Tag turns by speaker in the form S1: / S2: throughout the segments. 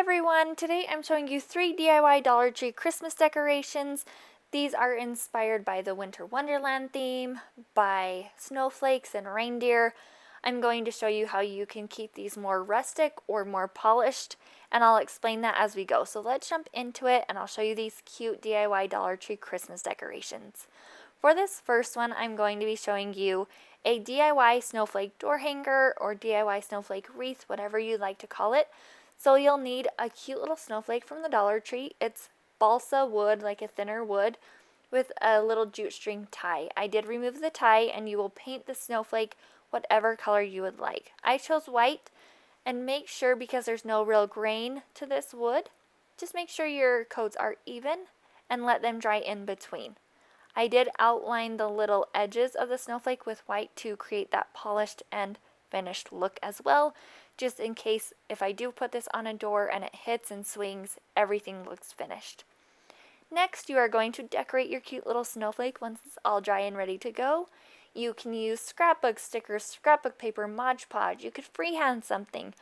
S1: everyone! Today I'm showing you 3 DIY Dollar Tree Christmas decorations. These are inspired by the Winter Wonderland theme, by snowflakes and reindeer. I'm going to show you how you can keep these more rustic or more polished, and I'll explain that as we go. So let's jump into it and I'll show you these cute DIY Dollar Tree Christmas decorations. For this first one, I'm going to be showing you a DIY snowflake door hanger or DIY snowflake wreath, whatever you'd like to call it. So you'll need a cute little snowflake from the Dollar Tree. It's balsa wood, like a thinner wood, with a little jute string tie. I did remove the tie, and you will paint the snowflake whatever color you would like. I chose white, and make sure, because there's no real grain to this wood, just make sure your coats are even and let them dry in between. I did outline the little edges of the snowflake with white to create that polished and finished look as well, just in case if I do put this on a door and it hits and swings, everything looks finished. Next, you are going to decorate your cute little snowflake once it's all dry and ready to go. You can use scrapbook stickers, scrapbook paper, Mod Podge. You could freehand something.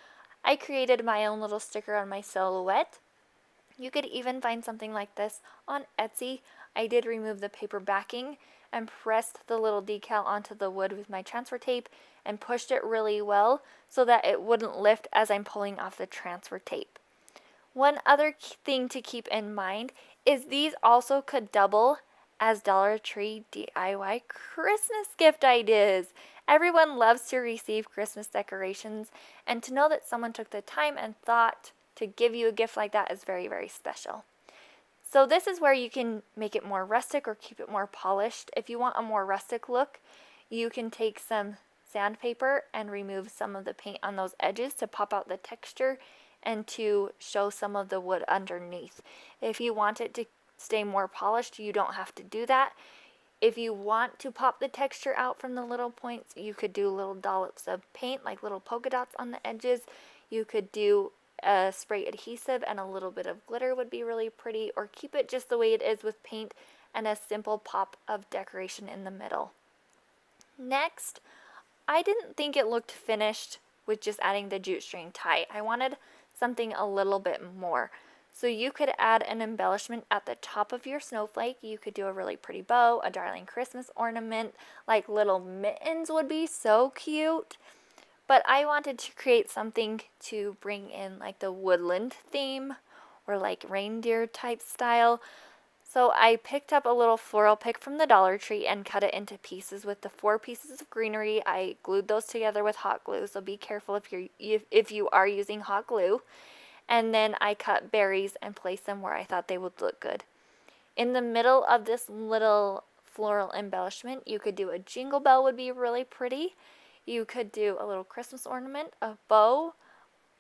S1: I created my own little sticker on my silhouette. You could even find something like this on Etsy. I did remove the paper backing and pressed the little decal onto the wood with my transfer tape and pushed it really well so that it wouldn't lift as I'm pulling off the transfer tape. One other thing to keep in mind is these also could double as Dollar Tree DIY Christmas gift ideas. Everyone loves to receive Christmas decorations, and to know that someone took the time and thought to give you a gift like that is very, very special. So this is where you can make it more rustic or keep it more polished. If you want a more rustic look, you can take some sandpaper and remove some of the paint on those edges to pop out the texture and to show some of the wood underneath. If you want it to stay more polished, you don't have to do that. If you want to pop the texture out from the little points, you could do little dollops of paint, like little polka dots on the edges. You could do a spray adhesive, and a little bit of glitter would be really pretty, or keep it just the way it is with paint and a simple pop of decoration in the middle. Next, I didn't think it looked finished with just adding the jute string tie. I wanted something a little bit more. So you could add an embellishment at the top of your snowflake. You could do a really pretty bow, a darling Christmas ornament, like little mittens would be so cute. But I wanted to create something to bring in like the woodland theme or like reindeer type style. So I picked up a little floral pick from the Dollar Tree and cut it into pieces with the 4 pieces of greenery. I glued those together with hot glue, so be careful if you are using hot glue. And then I cut berries and placed them where I thought they would look good. In the middle of this little floral embellishment, you could do a jingle bell, would be really pretty. You could do a little Christmas ornament, a bow,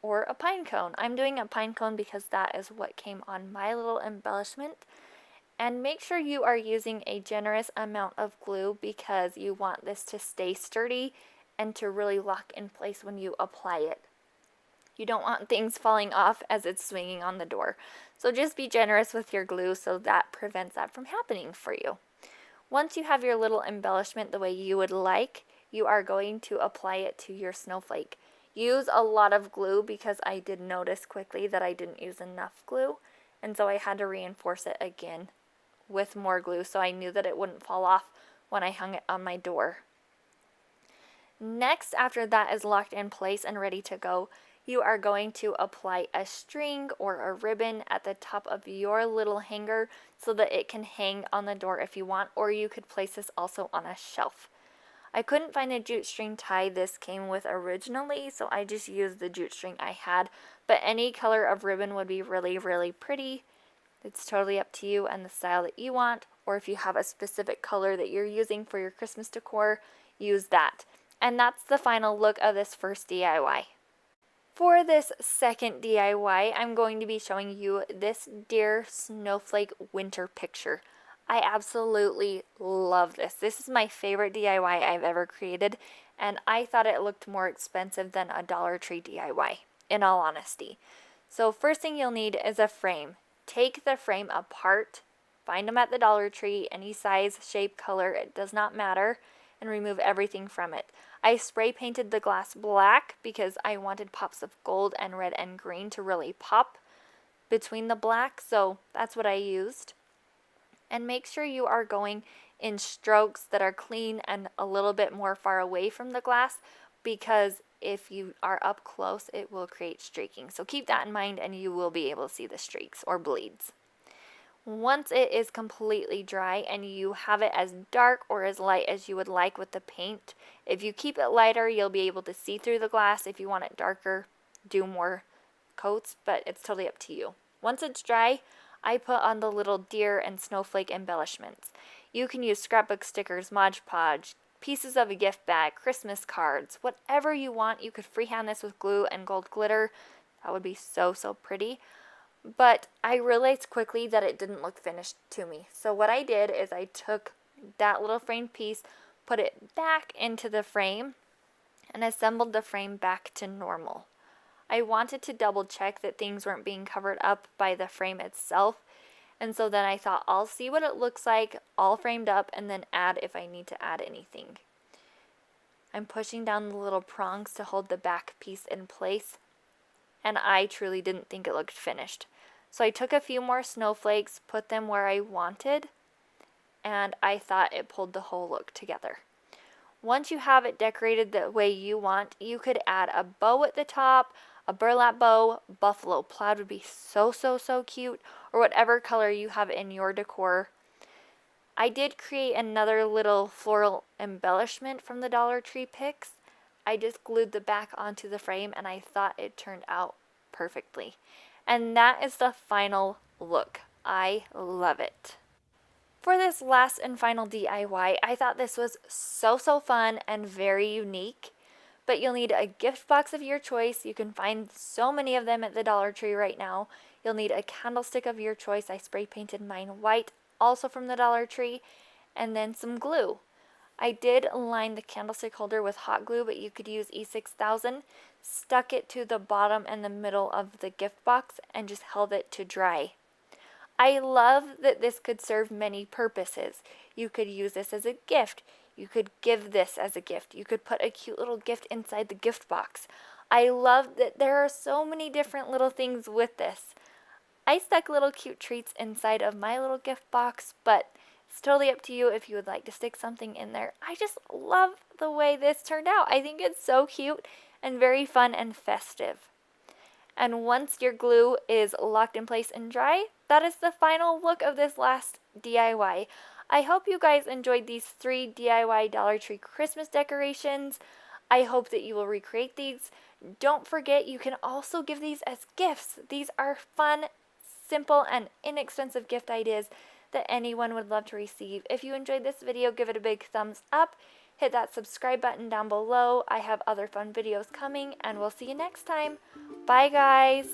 S1: or a pine cone. I'm doing a pine cone because that is what came on my little embellishment. And make sure you are using a generous amount of glue because you want this to stay sturdy and to really lock in place when you apply it. You don't want things falling off as it's swinging on the door. So just be generous with your glue so that prevents that from happening for you. Once you have your little embellishment the way you would like, you are going to apply it to your snowflake. Use a lot of glue because I did notice quickly that I didn't use enough glue, and so I had to reinforce it again with more glue so I knew that it wouldn't fall off when I hung it on my door. Next, after that is locked in place and ready to go, you are going to apply a string or a ribbon at the top of your little hanger so that it can hang on the door if you want, or you could place this also on a shelf. I couldn't find a jute string tie this came with originally, so I just used the jute string I had, but any color of ribbon would be really, really pretty. It's totally up to you and the style that you want, or if you have a specific color that you're using for your Christmas decor, use that. And that's the final look of this first DIY. For this second DIY, I'm going to be showing you this deer snowflake winter picture. I absolutely love this. This is my favorite DIY I've ever created, and I thought it looked more expensive than a Dollar Tree DIY, in all honesty. So first thing you'll need is a frame. Take the frame apart, find them at the Dollar Tree, any size, shape, color, it does not matter, and remove everything from it. I spray painted the glass black because I wanted pops of gold and red and green to really pop between the black, so that's what I used. And make sure you are going in strokes that are clean and a little bit more far away from the glass, because if you are up close, it will create streaking. So keep that in mind and you will be able to see the streaks or bleeds. Once it is completely dry and you have it as dark or as light as you would like with the paint, if you keep it lighter, you'll be able to see through the glass. If you want it darker, do more coats, but it's totally up to you. Once it's dry, I put on the little deer and snowflake embellishments. You can use scrapbook stickers, Mod Podge, pieces of a gift bag, Christmas cards, whatever you want. You could freehand this with glue and gold glitter. That would be so, so pretty. But I realized quickly that it didn't look finished to me. So what I did is I took that little framed piece, put it back into the frame, and assembled the frame back to normal. I wanted to double check that things weren't being covered up by the frame itself. And so then I thought, I'll see what it looks like all framed up and then add if I need to add anything. I'm pushing down the little prongs to hold the back piece in place, and I truly didn't think it looked finished. So I took a few more snowflakes, put them where I wanted, and I thought it pulled the whole look together. Once you have it decorated the way you want, you could add a bow at the top, a burlap bow, buffalo plaid would be so, so, so cute, or whatever color you have in your decor. I did create another little floral embellishment from the Dollar Tree picks. I just glued the back onto the frame and I thought it turned out perfectly. And that is the final look. I love it. For this last and final DIY, I thought this was so, so fun and very unique. But you'll need a gift box of your choice. You can find so many of them at the Dollar Tree right now. You'll need a candlestick of your choice. I spray painted mine white, also from the Dollar Tree, and then some glue. I did line the candlestick holder with hot glue, but you could use E6000, stuck it to the bottom and the middle of the gift box, and just held it to dry. I love that this could serve many purposes. You could use this as a gift. You could give this as a gift. You could put a cute little gift inside the gift box. I love that there are so many different little things with this. I stuck little cute treats inside of my little gift box, but it's totally up to you if you would like to stick something in there. I just love the way this turned out. I think it's so cute and very fun and festive. And once your glue is locked in place and dry, that is the final look of this last DIY. I hope you guys enjoyed these 3 DIY Dollar Tree Christmas decorations. I hope that you will recreate these. Don't forget, you can also give these as gifts. These are fun, simple, and inexpensive gift ideas that anyone would love to receive. If you enjoyed this video, give it a big thumbs up. Hit that subscribe button down below. I have other fun videos coming, and we'll see you next time. Bye, guys.